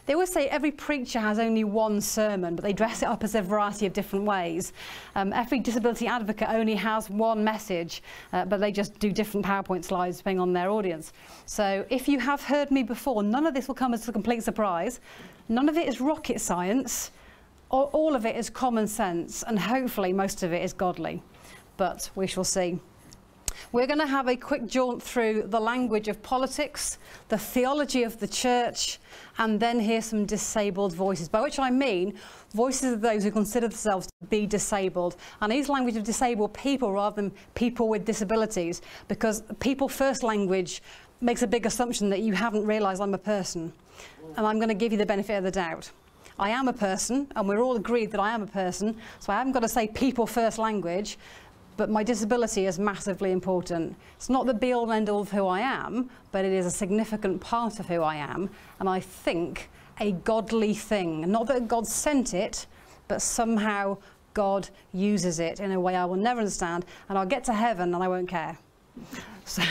They always say every preacher has only one sermon, but they dress it up as a variety of different ways. Every disability advocate only has one message, but they just do different PowerPoint slides depending on their audience. So if you have heard me before, none of this will come as a complete surprise. None of it is rocket science. All of it is common sense, and hopefully most of it is godly. But we shall see. We're going to have a quick jaunt through the language of politics, the theology of the church, and then hear some disabled voices, by which I mean voices of those who consider themselves to be disabled. And I use language of disabled people rather than people with disabilities, because people first language makes a big assumption that you haven't realised I'm a person. And I'm going to give you the benefit of the doubt. I am a person, and we're all agreed that I am a person, so I haven't got to say people first language. But my disability is massively important. It's not the be-all and end-all of who I am, but it is a significant part of who I am, and I think a godly thing. Not that God sent it, but somehow God uses it in a way I will never understand, and I'll get to heaven and I won't care. So,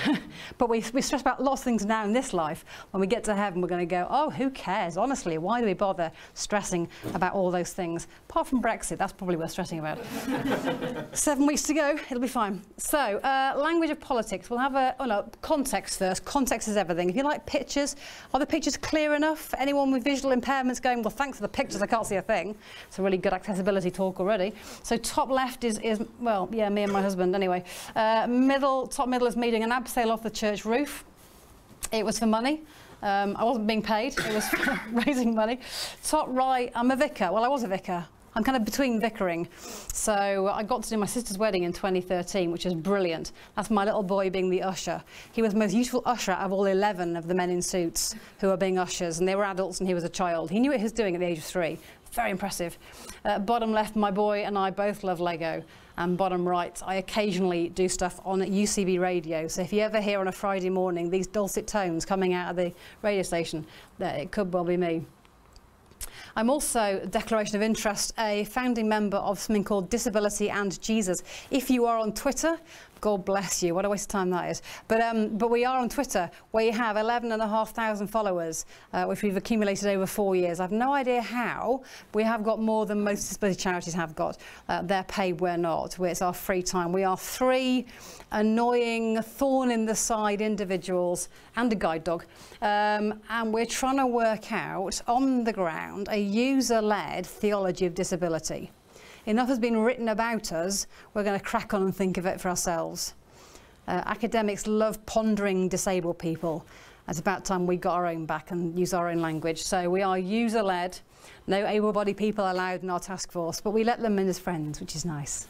but we stress about lots of things now in this life. When we get to heaven, we're going to go, oh, who cares? Honestly, why do we bother stressing about all those things? Apart from Brexit, that's probably worth stressing about. 7 weeks to go, it'll be fine. So, language of politics. We'll have context first. Context is everything. If you like pictures, are the pictures clear enough? Anyone with visual impairments going, well, thanks for the pictures, I can't see a thing. It's a really good accessibility talk already. So top left is well, yeah, me and my husband anyway. Top middle is me doing an abseil off the church roof. It was for money. I wasn't being paid. It was for raising money. Top right, I'm a vicar. Well, I was a vicar. I'm kind of between vicaring. So I got to do my sister's wedding in 2013, which is brilliant. That's my little boy being the usher. He was the most useful usher out of all 11 of the men in suits who were being ushers, and they were adults and he was a child. He knew what he was doing at the age of 3. Very impressive. Bottom left, my boy and I both love Lego. And bottom right, I occasionally do stuff on UCB radio. So if you ever hear on a Friday morning these dulcet tones coming out of the radio station, it could well be me. I'm also, declaration of interest, a founding member of something called Disability and Jesus. If you are on Twitter, God bless you. What a waste of time that is. But we are on Twitter, where you have 11,500 followers, which we've accumulated over 4 years. I've no idea how. We have got more than most disability charities have got. They're paid, we're not. It's our free time. We are 3 annoying, thorn-in-the-side individuals and a guide dog. And we're trying to work out, on the ground, a user-led theology of disability. Enough has been written about us, we're going to crack on and think of it for ourselves. Academics love pondering disabled people. It's about time we got our own back and use our own language. So we are user-led, no able-bodied people allowed in our task force, but we let them in as friends, which is nice.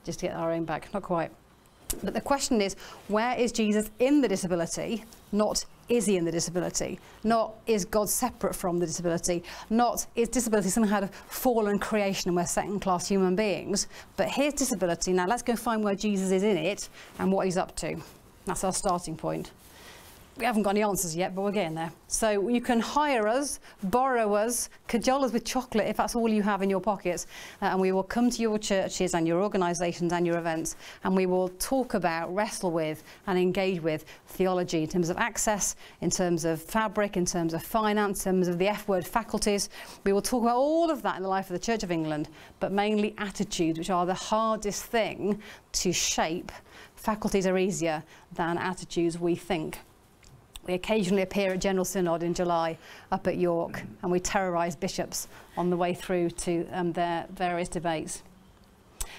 Just to get our own back, not quite. But the question is, where is Jesus in the disability? Not is he in the disability? Not is God separate from the disability? Not is disability some kind of fallen creation and we're second-class human beings? But here's disability. Now let's go find where Jesus is in it and what he's up to. That's our starting point. We haven't got any answers yet, but we're getting there. So you can hire us, borrow us, cajole us with chocolate if that's all you have in your pockets, and we will come to your churches and your organisations and your events, and we will talk about, wrestle with and engage with theology in terms of access, in terms of fabric, in terms of finance, in terms of the F-word faculties. We will talk about all of that in the life of the Church of England, but mainly attitudes, which are the hardest thing to shape. Faculties are easier than attitudes, we think. We occasionally appear at General Synod in July up at York, and we terrorise bishops on the way through to their various debates.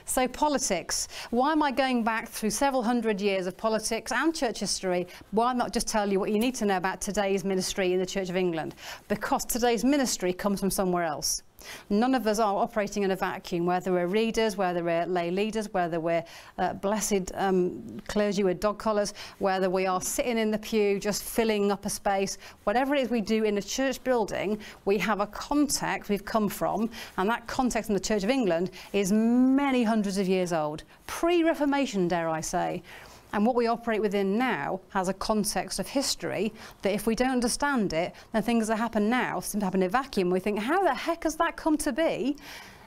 So politics. Why am I going back through several hundred years of politics and church history? Why not just tell you what you need to know about today's ministry in the Church of England? Because today's ministry comes from somewhere else. None of us are operating in a vacuum, whether we're readers, whether we're lay leaders, whether we're blessed clergy with dog collars, whether we are sitting in the pew just filling up a space. Whatever it is we do in a church building, we have a context we've come from, and that context in the Church of England is many hundreds of years old, pre-Reformation, dare I say. And what we operate within now has a context of history that if we don't understand it, then things that happen now seem to happen in a vacuum. We think, how the heck has that come to be?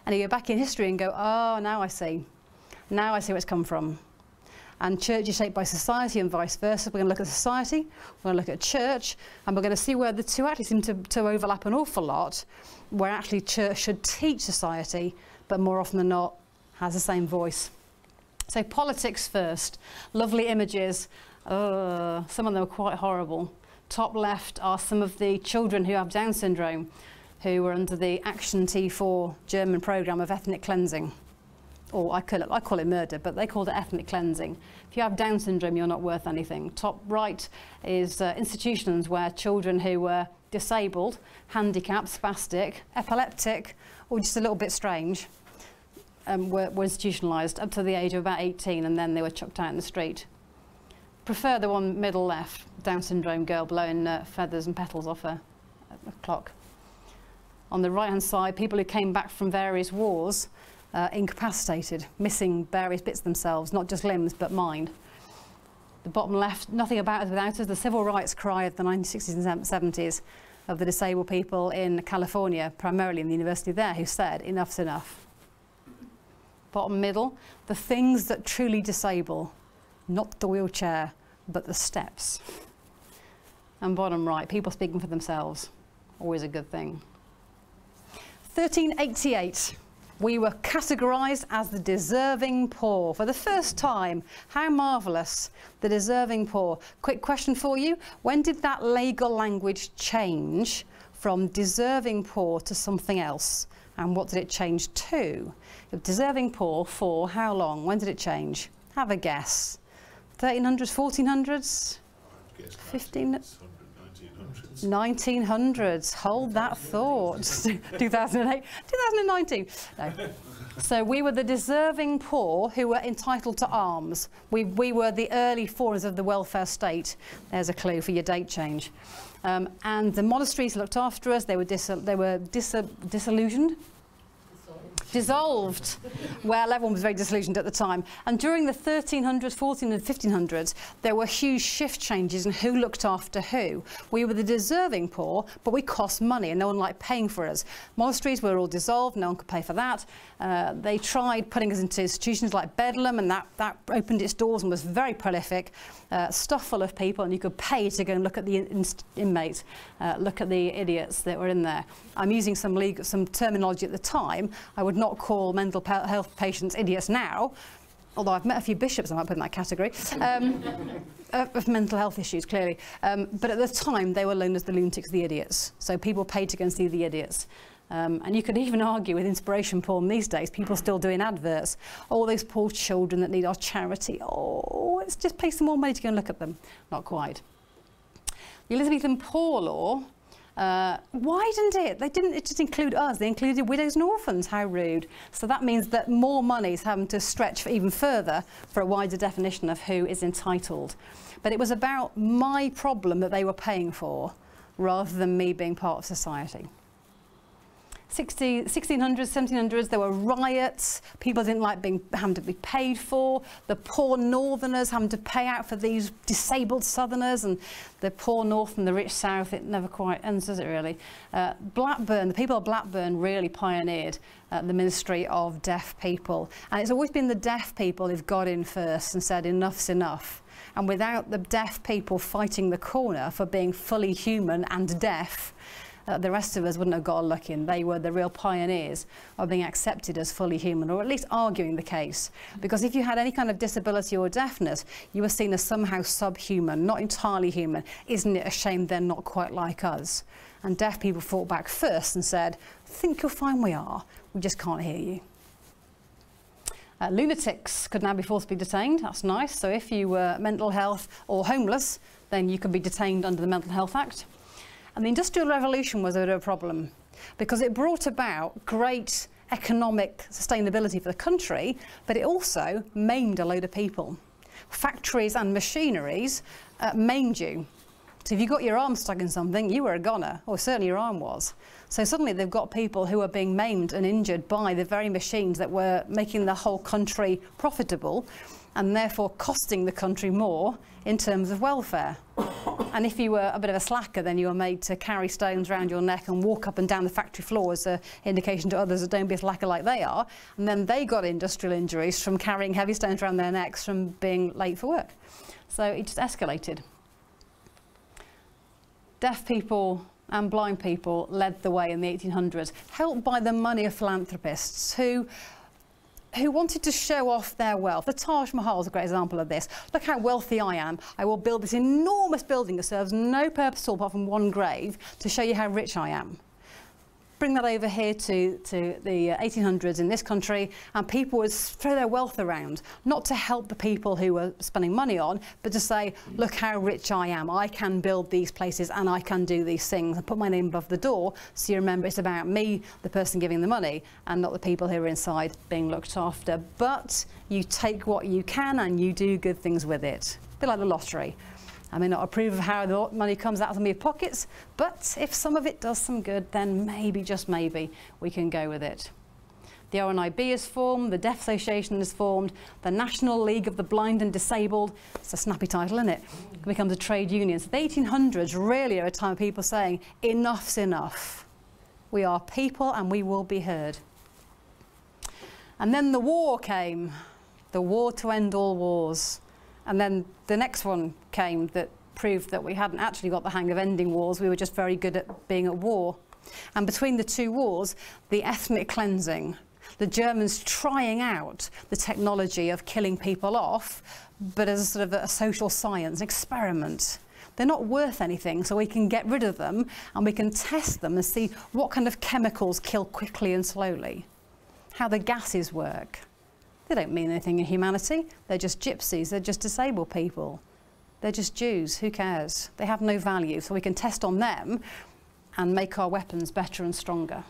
And you go back in history and go, oh, now I see. Now I see where it's come from. And church is shaped by society and vice versa. We're going to look at society, we're going to look at church, and we're going to see where the two actually seem to overlap an awful lot, where actually church should teach society, but more often than not has the same voice. So politics first. Lovely images. Some of them are quite horrible. Top left are some of the children who have Down syndrome, who were under the Action T4 German programme of ethnic cleansing. Or I call it murder, but they called it ethnic cleansing. If you have Down syndrome, you're not worth anything. Top right is institutions where children who were disabled, handicapped, spastic, epileptic, or just a little bit strange, were institutionalised up to the age of about 18, and then they were chucked out in the street. Prefer the one middle left, Down syndrome girl blowing feathers and petals off a clock. On the right hand side, people who came back from various wars, incapacitated, missing various bits of themselves, not just limbs but mind. The bottom left, nothing about us without us, the civil rights cry of the 1960s and 70s of the disabled people in California, primarily in the university there, who said enough's enough. Bottom middle, the things that truly disable, not the wheelchair, but the steps. And bottom right, people speaking for themselves, always a good thing. 1388, we were categorised as the deserving poor. For the first time, how marvellous, the deserving poor. Quick question for you, when did that legal language change from deserving poor to something else? And what did it change to? Deserving poor for how long? When did it change? Have a guess. 1300s, 1400s? 1900s. 1900s. Hold that thought. 2008, 2019. No. So we were the deserving poor who were entitled to alms. We were the early forerunners of the welfare state. There's a clue for your date change. And the monasteries looked after us. They were disillusioned. Dissolved. Well, everyone was very disillusioned at the time. And during the 1300s, 1400s, 1500s, there were huge shift changes in who looked after who. We were the deserving poor, but we cost money and no one liked paying for us. Monasteries were all dissolved, no one could pay for that. They tried putting us into institutions like Bedlam, and that opened its doors and was very prolific. Stuff full of people, and you could pay to go and look at the inmates, look at the idiots that were in there. I'm using some terminology at the time. I would not call mental health patients idiots now, although I've met a few bishops I might put in that category, of mental health issues, clearly. But at the time, they were known as the lunatics, the idiots. So people paid to go and see the idiots. And you could even argue with inspiration porn these days, people still doing adverts. All those poor children that need our charity. Oh, let's just pay some more money to go and look at them. Not quite. The Elizabethan Poor Law widened it. They didn't just include us, they included widows and orphans. How rude. So that means that more money is having to stretch for even further for a wider definition of who is entitled. But it was about my problem that they were paying for, rather than me being part of society. 1600s, 1700s, there were riots. People didn't like having to be paid for. The poor northerners having to pay out for these disabled southerners, and the poor north and the rich south. It never quite ends, does it really? Blackburn, the people of Blackburn really pioneered the ministry of deaf people. And it's always been the deaf people who've got in first and said enough's enough. And without the deaf people fighting the corner for being fully human and deaf, the rest of us wouldn't have got a look in. They were the real pioneers of being accepted as fully human, or at least arguing the case. Because if you had any kind of disability or deafness, you were seen as somehow subhuman, not entirely human. Isn't it a shame they're not quite like us? And deaf people fought back first and said, I think you'll find we are. We just can't hear you. Lunatics could now be forcibly detained. That's nice. So if you were mental health or homeless, then you could be detained under the Mental Health Act. And the Industrial Revolution was a problem because it brought about great economic sustainability for the country, but it also maimed a load of people. Factories and machineries maimed you. So if you got your arm stuck in something, you were a goner, or certainly your arm was. So suddenly they've got people who are being maimed and injured by the very machines that were making the whole country profitable and therefore costing the country more in terms of welfare. And if you were a bit of a slacker, then you were made to carry stones around your neck and walk up and down the factory floor as an indication to others that don't be a slacker like they are. And then they got industrial injuries from carrying heavy stones around their necks from being late for work. So it just escalated. Deaf people and blind people led the way in the 1800s, helped by the money of philanthropists who wanted to show off their wealth. The Taj Mahal is a great example of this. Look how wealthy I am. I will build this enormous building that serves no purpose at all apart from one grave to show you how rich I am. Bring that over here to the 1800s in this country, and people would throw their wealth around, not to help the people who were spending money on, but to say, look how rich I am. I can build these places and I can do these things, and put my name above the door so you remember it's about me, the person giving the money, and not the people who are inside being looked after. But you take what you can and you do good things with it. A bit like the lottery. I may not approve of how the money comes out of my pockets, but if some of it does some good, then maybe, just maybe, we can go with it. The RNIB is formed, the Deaf Association is formed, the National League of the Blind and Disabled, it's a snappy title, isn't it? It becomes a trade union. So the 1800s really are a time of people saying, enough's enough. We are people and we will be heard. And then the war came, the war to end all wars. And then the next one came that proved that we hadn't actually got the hang of ending wars, we were just very good at being at war. And between the two wars, the ethnic cleansing, the Germans trying out the technology of killing people off, but as a sort of a social science, an experiment. They're not worth anything, so we can get rid of them and we can test them and see what kind of chemicals kill quickly and slowly, how the gases work. They don't mean anything in humanity. They're just gypsies. They're just disabled people. They're just Jews. Who cares? They have no value. So we can test on them and make our weapons better and stronger.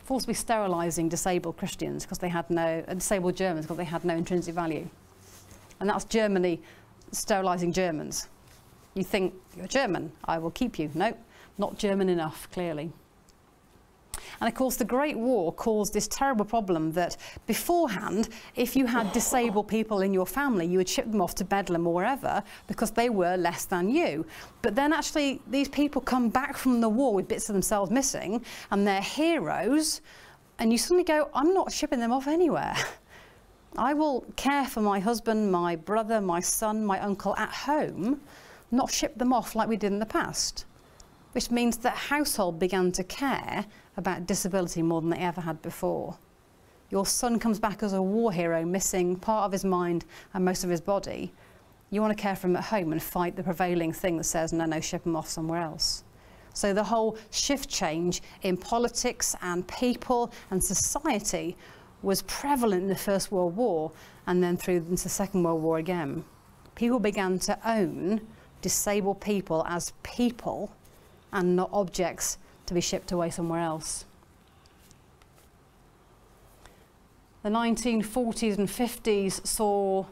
Forcibly sterilising disabled Christians because they had no, disabled Germans because they had no intrinsic value. And that's Germany sterilising Germans. You think, you're German, I will keep you. No, not German enough, clearly. And of course the Great War caused this terrible problem that beforehand, if you had disabled people in your family, you would ship them off to Bedlam or wherever because they were less than you. But then actually these people come back from the war with bits of themselves missing and they're heroes, and you suddenly go, I'm not shipping them off anywhere. I will care for my husband, my brother, my son, my uncle at home, not ship them off like we did in the past. Which means that household began to care about disability more than they ever had before. Your son comes back as a war hero, missing part of his mind and most of his body. You want to care for him at home and fight the prevailing thing that says, no, no, ship him off somewhere else. So the whole shift change in politics and people and society was prevalent in the First World War and then through into the Second World War again. People began to own disabled people as people and not objects to be shipped away somewhere else. The 1940s and 50s saw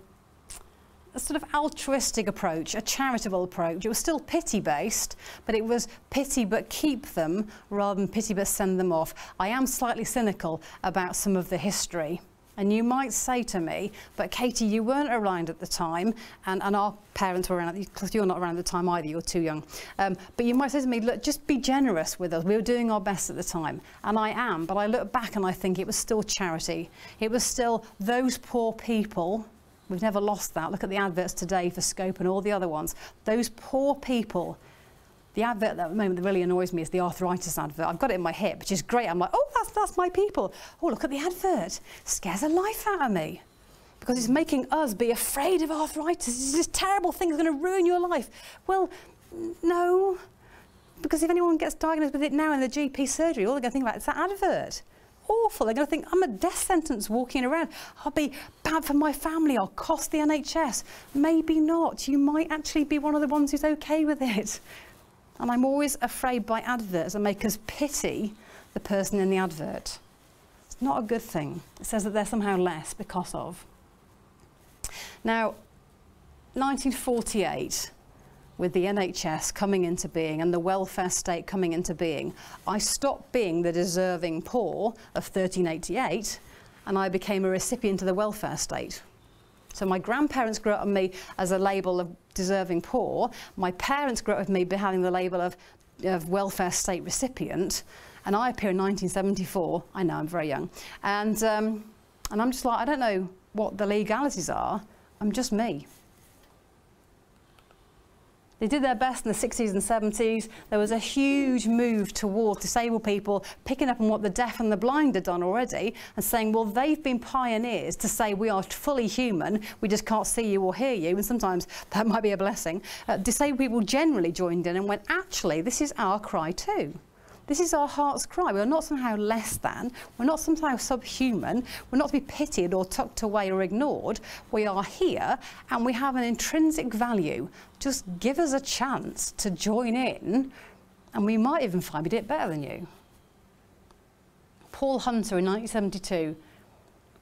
a sort of altruistic approach, a charitable approach. It was still pity-based, but it was pity but keep them rather than pity but send them off. I am slightly cynical about some of the history. And you might say to me, but Katie, you weren't around at the time, and our parents were around, because you're not around at the time either, you're too young. But you might say to me, look, just be generous with us. We were doing our best at the time. And I am, but I look back and I think it was still charity. It was still those poor people. We've never lost that. Look at the adverts today for Scope and all the other ones. Those poor people. The advert at the moment that really annoys me is the arthritis advert. I've got it in my hip, which is great. I'm like, oh, that's my people. Oh, look at the advert. Scares the life out of me because it's making us be afraid of arthritis. It's this terrible thing that's going to ruin your life. Well, no, because if anyone gets diagnosed with it now in the GP surgery, all they're going to think about is that advert. Awful. They're going to think, I'm a death sentence walking around. I'll be bad for my family. I'll cost the NHS. Maybe not. You might actually be one of the ones who's okay with it. And I'm always afraid by adverts that make us pity the person in the advert. It's not a good thing. It says that they're somehow less because of. Now, 1948, with the NHS coming into being and the welfare state coming into being, I stopped being the deserving poor of 1388 and I became a recipient of the welfare state. So my grandparents grew up with me as a label of deserving poor. My parents grew up with me having the label of welfare state recipient. And I appear in 1974. I know, I'm very young. And I'm just like, I don't know what the legalities are. I'm just me. They did their best in the 60s and 70s. There was a huge move towards disabled people picking up on what the deaf and the blind had done already and saying, well, they've been pioneers to say we are fully human, we just can't see you or hear you, and sometimes that might be a blessing. Disabled people generally joined in and went, actually, this is our cry too. This is our heart's cry. We are not somehow less than. We're not somehow subhuman. We're not to be pitied or tucked away or ignored. We are here and we have an intrinsic value. Just give us a chance to join in and we might even find we did it better than you. Paul Hunter in 1972,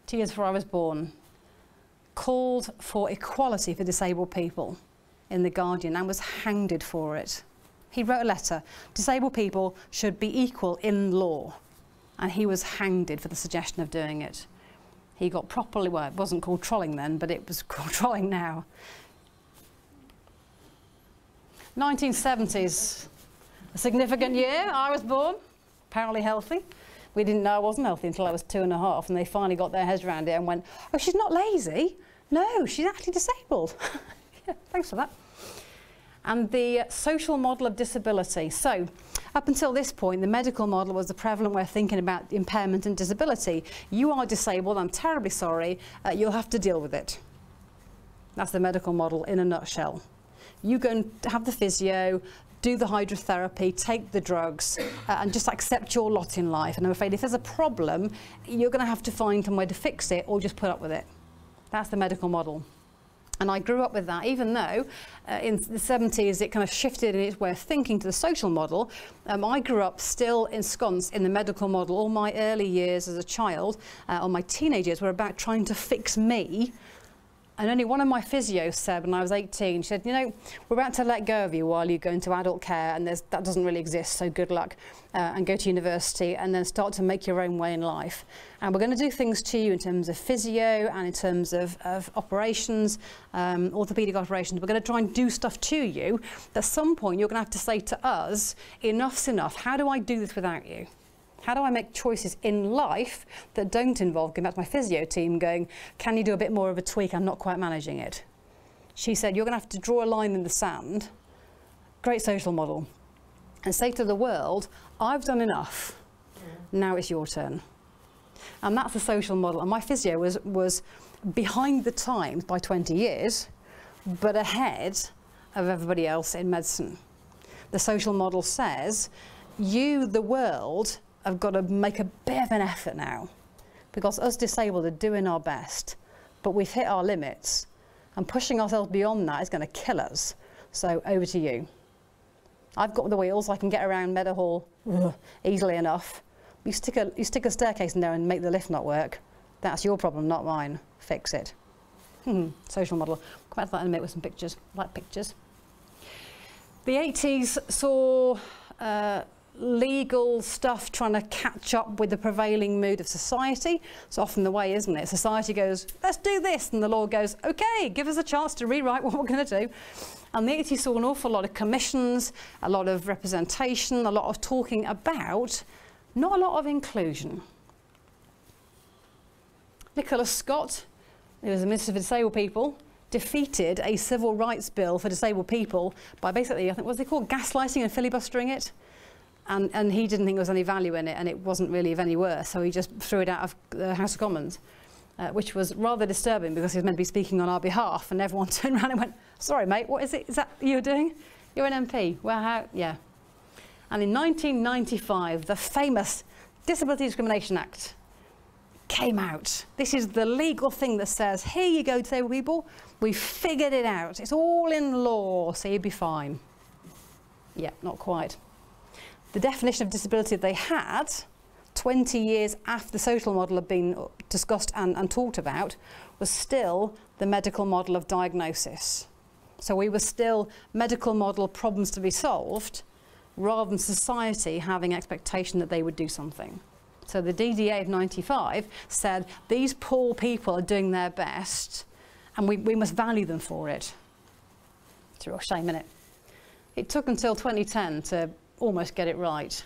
2 years before I was born, called for equality for disabled people in The Guardian and was hanged for it. He wrote a letter, disabled people should be equal in law, and he was hanged for the suggestion of doing it. He got properly, well, it wasn't called trolling then, but it was called trolling now. 1970s, a significant year. I was born, apparently healthy. We didn't know I wasn't healthy until I was 2.5, and they finally got their heads around it and went, oh, she's not lazy. No, she's actually disabled. Yeah, thanks for that. And the social model of disability. So, up until this point, the medical model was the prevalent way of thinking about impairment and disability. You are disabled, I'm terribly sorry, you'll have to deal with it. That's the medical model in a nutshell. You go and have the physio, do the hydrotherapy, take the drugs, and just accept your lot in life. And I'm afraid if there's a problem, you're going to have to find some way to fix it or just put up with it. That's the medical model. And I grew up with that, even though in the 70s it kind of shifted in its way of thinking to the social model. I grew up still ensconced in the medical model. All my early years as a child, or my teenage years, were about trying to fix me. And only one of my physios said when I was 18, she said, you know, we're about to let go of you while you go into adult care, and that doesn't really exist, so good luck, and go to university and then start to make your own way in life. And we're going to do things to you in terms of physio and in terms of operations, orthopaedic operations. We're going to try and do stuff to you. At some point, you're going to have to say to us, enough's enough. How do I do this without you? How do I make choices in life that don't involve going back to my physio team going, can you do a bit more of a tweak? I'm not quite managing it. She said, you're going to have to draw a line in the sand, great social model, and say to the world, I've done enough. Now it's your turn. And that's the social model. And my physio was behind the times by 20 years, but ahead of everybody else in medicine. The social model says, you, the world, have got to make a bit of an effort now, because us disabled are doing our best, but we've hit our limits, and pushing ourselves beyond that is going to kill us. So over to you. I've got the wheels, I can get around Meadowhall easily enough. You stick a staircase in there and make the lift not work. That's your problem, not mine. Fix it. Social model. Come back to that in a minute with some pictures. I like pictures. The 80s saw legal stuff trying to catch up with the prevailing mood of society. It's often the way, isn't it? Society goes, let's do this, and the law goes, okay, give us a chance to rewrite what we're going to do. And the 80s saw an awful lot of commissions, a lot of representation, a lot of talking about, not a lot of inclusion. Nicholas Scott, who was the Minister for Disabled People, defeated a civil rights bill for disabled people by basically, I think, what was it called, gaslighting and filibustering it. And he didn't think there was any value in it, and it wasn't really of any worth, so he just threw it out of the House of Commons, which was rather disturbing because he was meant to be speaking on our behalf, and everyone turned around and went, sorry mate, what is it? Is that you're doing? You're an MP. Well, how? Yeah. And in 1995, the famous Disability Discrimination Act came out. This is the legal thing that says, here you go, disabled people, we figured it out. It's all in law, so you'd be fine. Yeah, not quite. The definition of disability they had, 20 years after the social model had been discussed and talked about, was still the medical model of diagnosis. So we were still medical model problems to be solved, rather than society having expectation that they would do something. So the DDA of 95 said, these poor people are doing their best, and we must value them for it. It's a real shame, isn't it? It took until 2010 to almost get it right.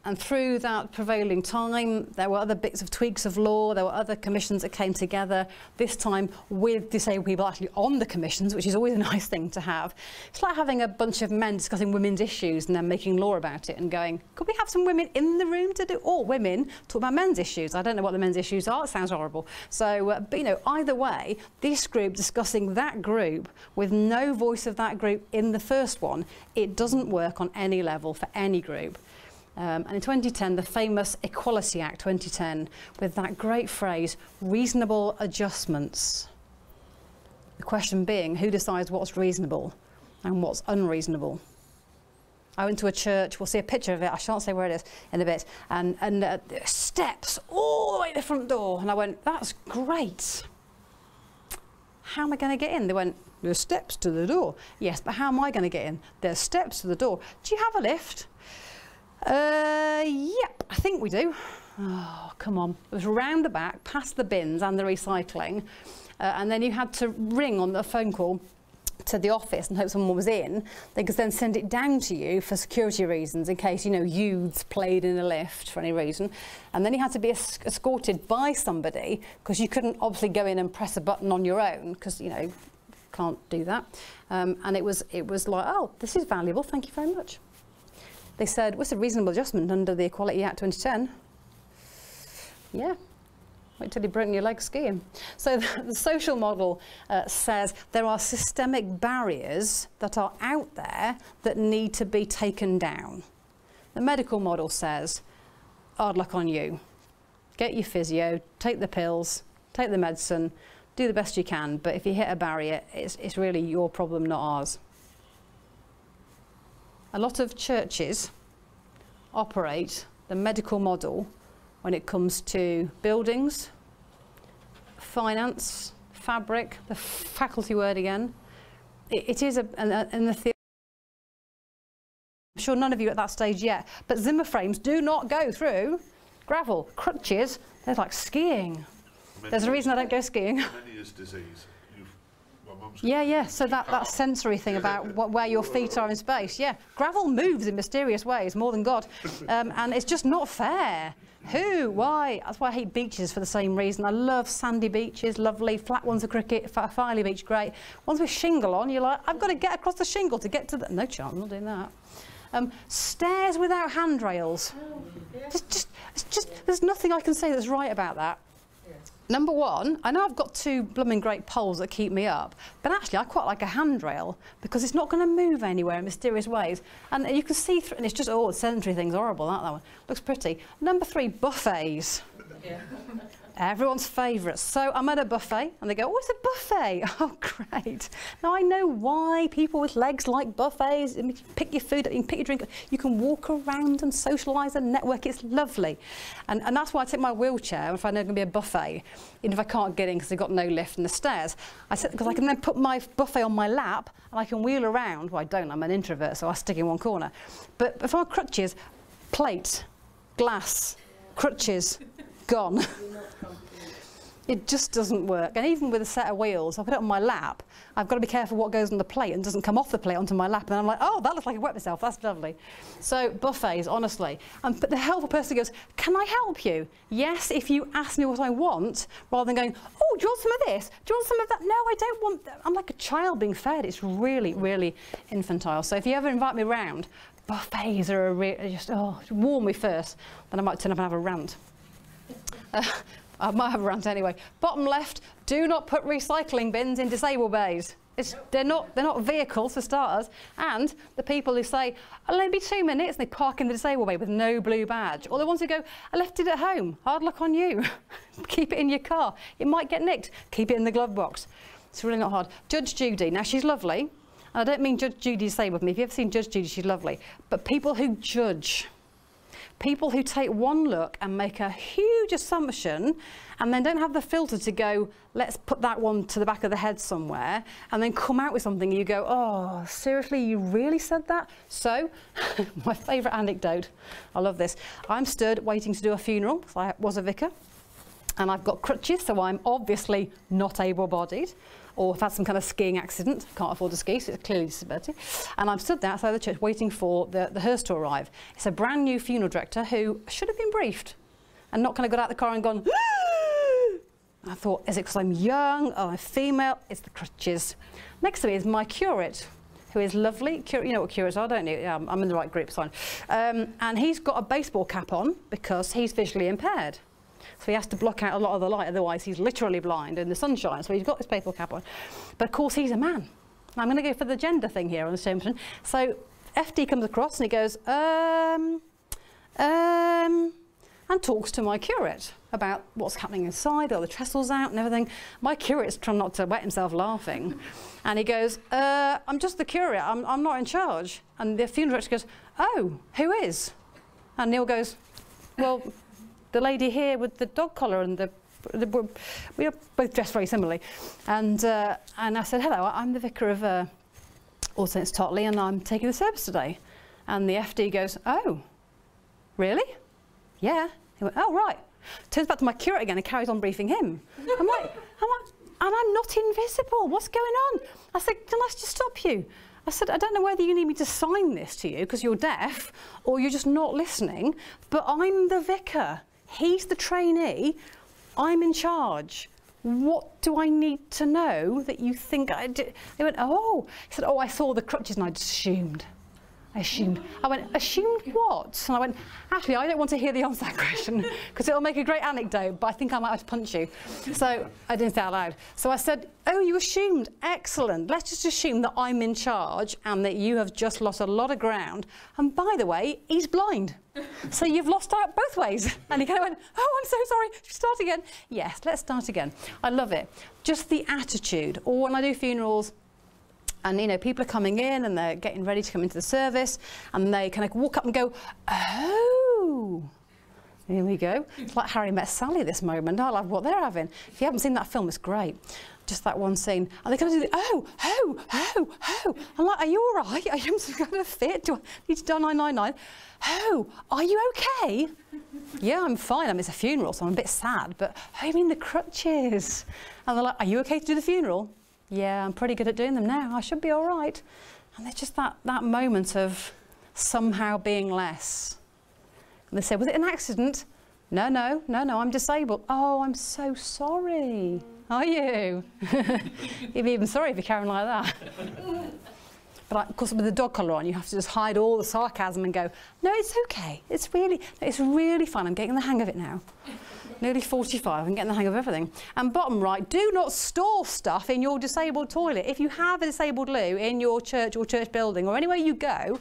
And through that prevailing time, there were other bits of tweaks of law, there were other commissions that came together, this time with disabled people actually on the commissions, which is always a nice thing to have. It's like having a bunch of men discussing women's issues and then making law about it and going, could we have some women in the room to do, or women talk about men's issues? I don't know what the men's issues are, it sounds horrible. So, but you know, either way, this group discussing that group with no voice of that group in the first one, it doesn't work on any level for any group. And in 2010, the famous Equality Act 2010, with that great phrase, reasonable adjustments. The question being, who decides what's reasonable and what's unreasonable? I went to a church, we'll see a picture of it, I shan't say where it is in a bit, and steps all the way to the front door. And I went, that's great. How am I going to get in? They went, there's steps to the door. Yes, but how am I going to get in? There's steps to the door. Do you have a lift? Yep, I think we do. Oh, come on. It was round the back, past the bins and the recycling. And then you had to ring on the phone call to the office and hope someone was in. They could then send it down to you for security reasons in case, you know, youths played in a lift for any reason. And then you had to be escorted by somebody because you couldn't obviously go in and press a button on your own because, you know, can't do that. And it was like, oh, this is valuable, thank you very much. They said, what's a reasonable adjustment under the Equality Act 2010? Yeah, wait till you broken your leg skiing. So the social model says there are systemic barriers that are out there that need to be taken down. The medical model says, hard luck on you. Get your physio, take the pills, take the medicine, do the best you can, but if you hit a barrier, it's really your problem, not ours. A lot of churches operate the medical model when it comes to buildings, finance, fabric, the faculty word again. It is in the theory. I'm sure none of you at that stage yet, but Zimmer frames do not go through gravel. Crutches, they're like skiing. There's a reason I don't go skiing. Meniere's disease. Yeah, so that sensory thing about where your feet are in space, yeah. Gravel moves in mysterious ways, more than God, and it's just not fair. Who? Why? That's why I hate beaches for the same reason. I love sandy beaches, lovely, flat ones are cricket, Filey Beach, great. Ones with shingle on, you're like, I've got to get across the shingle to get to the... No chance, I'm not doing that. Stairs without handrails. It's just, there's nothing I can say that's right about that. Number one, I know I've got two blooming great poles that keep me up, but actually I quite like a handrail because it's not going to move anywhere in mysterious ways. And you can see through, and it's just, oh, the sedentary thing's horrible, that one. Looks pretty. Number three, buffets. Yeah. Everyone's favourite. So I'm at a buffet and they go, oh, it's a buffet. Oh, great. Now I know why people with legs like buffets. I mean, you pick your food up, you can pick your drink up, you can walk around and socialise and network. It's lovely. And that's why I take my wheelchair if I know it's going to be a buffet, even if I can't get in because they've got no lift in the stairs. Because I can then put my buffet on my lap and I can wheel around. Well, I don't, I'm an introvert, so I stick in one corner. But if I'm on crutches, plate, glass, crutches, gone. It just doesn't work. And even with a set of wheels, I put it on my lap, I've got to be careful what goes on the plate and doesn't come off the plate onto my lap. And I'm like, oh, that looks like I wet myself. That's lovely. So buffets, honestly. But the helpful person goes, can I help you? Yes, if you ask me what I want, rather than going, oh, do you want some of this? Do you want some of that? No, I don't want that. I'm like a child being fed. It's really, really infantile. So if you ever invite me round, buffets are just, oh, warm me first. Then I might turn up and have a rant. I might have a rant anyway. Bottom left, do not put recycling bins in disabled bays. They're not vehicles for starters. And the people who say, oh, let me 2 minutes, and they park in the disabled bay with no blue badge. Or the ones who go, I left it at home. Hard luck on you. Keep it in your car. It might get nicked. Keep it in the glove box. It's really not hard. Judge Judy. Now, she's lovely. And I don't mean Judge Judy disabled me. If you've ever seen Judge Judy, she's lovely. But people who judge. People who take one look and make a huge assumption and then don't have the filter to go, let's put that one to the back of the head somewhere, and then come out with something you go, oh, seriously, you really said that? So, my favourite anecdote, I love this. I'm stood waiting to do a funeral, so I was a vicar, and I've got crutches, so I'm obviously not able-bodied, or I've had some kind of skiing accident, can't afford to ski, so it's clearly a disability. And I'm stood there outside the church waiting for the hearse to arrive. It's a brand new funeral director who should have been briefed and not kind of got out the car and gone, I thought, is it because I'm young, or I'm female? It's the crutches. Next to me is my curate, who is lovely. You know what curates are, don't you? Yeah, I'm in the right group, sorry. And he's got a baseball cap on because he's visually impaired. So he has to block out a lot of the light, otherwise he's literally blind in the sunshine. So he's got his baseball cap on. But of course he's a man. And I'm going to go for the gender thing here on the same. So FD comes across and he goes, and talks to my curate about what's happening inside, or the trestles out and everything. My curate's trying not to wet himself laughing. And he goes, I'm just the curate, I'm not in charge. And the funeral director goes, oh, who is? And Neil goes, well, the lady here with the dog collar and we are both dressed very similarly. And I said, hello, I'm the vicar of All Saints Totley, and I'm taking the service today. And the FD goes, oh, really? Yeah. He went, oh, right. Turns back to my curate again and carries on briefing him. I'm like, and I'm not invisible. What's going on? I said, can I just stop you? I said, I don't know whether you need me to sign this to you because you're deaf or you're just not listening, but I'm the vicar. He's the trainee. I'm in charge. What do I need to know that you think I did? They went, oh. He said, oh, I saw the crutches and I just assumed. I went, assumed what? And I went, actually, I don't want to hear the answer to that question because it'll make a great anecdote, but I think I might have to punch you. So I didn't say it out loud. So I said, oh, you assumed, excellent. Let's just assume that I'm in charge and that you have just lost a lot of ground. And by the way, he's blind. So you've lost out both ways. And he kind of went, oh, I'm so sorry, should we start again? Yes, let's start again. I love it. Just the attitude. Or when I do funerals, and, you know, people are coming in and they're getting ready to come into the service and they kind of walk up and go, oh, here we go. It's like Harry Met Sally this moment. I love what they're having. If you haven't seen that film, it's great. Just that one scene. And they kind of do the, oh. I'm like, are you all right? Are you some kind of fit? Do I need to dial 999? Oh, are you okay? Yeah, I'm fine. I mean, it's a funeral, so I'm a bit sad. But, oh, you mean the crutches? And they're like, are you okay to do the funeral? Yeah, I'm pretty good at doing them now. I should be all right. And there's just that moment of somehow being less. And they say, was it an accident? No, I'm disabled. Oh, I'm so sorry. Are you? You'd be even sorry if you're carrying like that. But of course, with the dog collar on, you have to just hide all the sarcasm and go, no, it's okay. It's really fun. I'm getting the hang of it now. Nearly 45, I'm getting the hang of everything. And bottom right, do not store stuff in your disabled toilet. If you have a disabled loo in your church or church building or anywhere you go,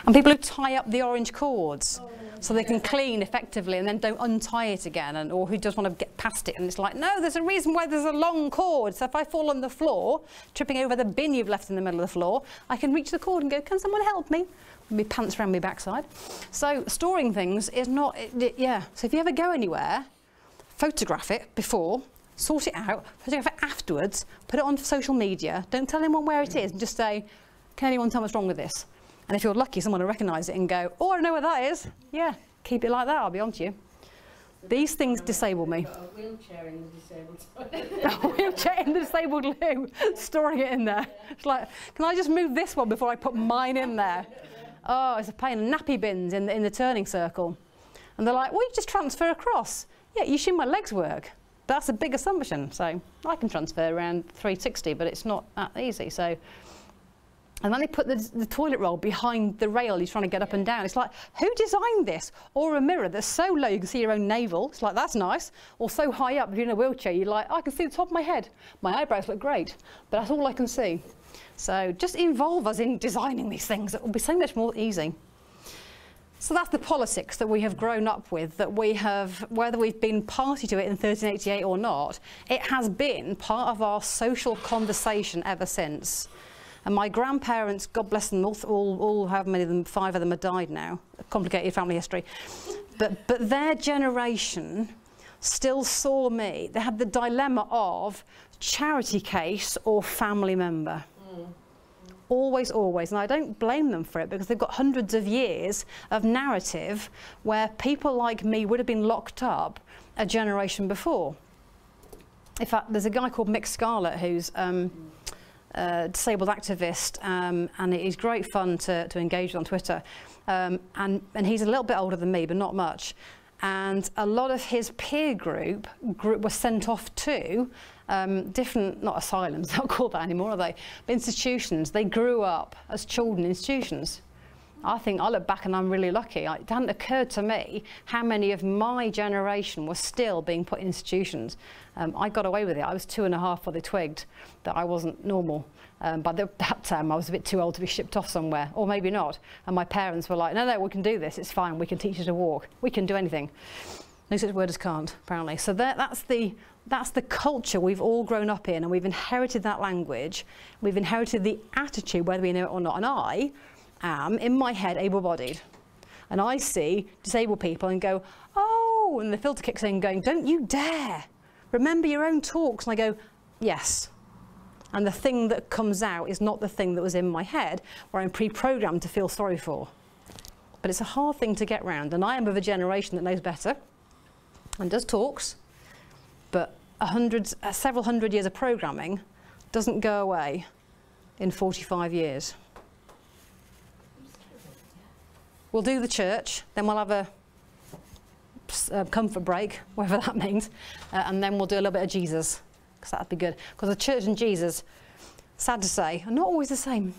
and people who tie up the orange cords so they can clean effectively and then don't untie it again, or who just want to get past it, and it's like, no, there's a reason why there's a long cord, so if I fall on the floor, tripping over the bin you've left in the middle of the floor, I can reach the cord and go, can someone help me? With my pants around my backside. So storing things is not, yeah, so if you ever go anywhere, photograph it before, sort it out, photograph it afterwards, put it on social media, don't tell anyone where it is, and just say, can anyone tell me what's wrong with this? And if you're lucky, someone will recognise it and go, oh, I know where that is. Yeah, keep it like that, I'll be on to you. These things disable me. Got a wheelchair in the disabled toilet. A wheelchair in the disabled loo, storing it in there. It's like, can I just move this one before I put mine in there? Oh, it's a pain. Nappy bins in the turning circle. And they're like, well, you just transfer across. Yeah, you assume my legs work. That's a big assumption. So I can transfer around 360, but it's not that easy. So, and then they put the toilet roll behind the rail you're trying to get up and down. It's like, who designed this? Or a mirror that's so low you can see your own navel. It's like, that's nice. Or so high up, if you're in a wheelchair, you're like, I can see the top of my head. My eyebrows look great, but that's all I can see. So just involve us in designing these things. It will be so much more easy. So that's the politics that we have grown up with, that we have, whether we've been party to it in 1388 or not, it has been part of our social conversation ever since. And my grandparents, God bless them, all however many of them, 5 of them have died now. A complicated family history. But their generation still saw me. They had the dilemma of charity case or family member. Always, always. And I don't blame them for it, because they've got hundreds of years of narrative where people like me would have been locked up a generation before. In fact, there's a guy called Mick Scarlett who's a disabled activist, and it is great fun to engage with on Twitter. And he's a little bit older than me, but not much. And a lot of his peer group was sent off to different, not asylums, they're not called that anymore, are they? But institutions. They grew up as children in institutions. I think I look back and I'm really lucky. It hadn't occurred to me how many of my generation were still being put in institutions. I got away with it. I was 2.5 when they twigged that I wasn't normal. By that time I was a bit too old to be shipped off somewhere, or maybe not. And my parents were like, no, we can do this, it's fine, we can teach you to walk, we can do anything. No such word as can't, apparently. So that's the culture we've all grown up in, and we've inherited that language, we've inherited the attitude, whether we know it or not. And I am, in my head, able-bodied. And I see disabled people and go, oh, and the filter kicks in going, don't you dare. Remember your own talks. And I go, yes. And the thing that comes out is not the thing that was in my head, where I'm pre-programmed to feel sorry for. But it's a hard thing to get round. And I am of a generation that knows better and does talks, but several hundred years of programming doesn't go away in 45 years. We'll do the church, then we'll have a comfort break, whatever that means, and then we'll do a little bit of Jesus, because that'd be good. Because the church and Jesus, sad to say, are not always the same.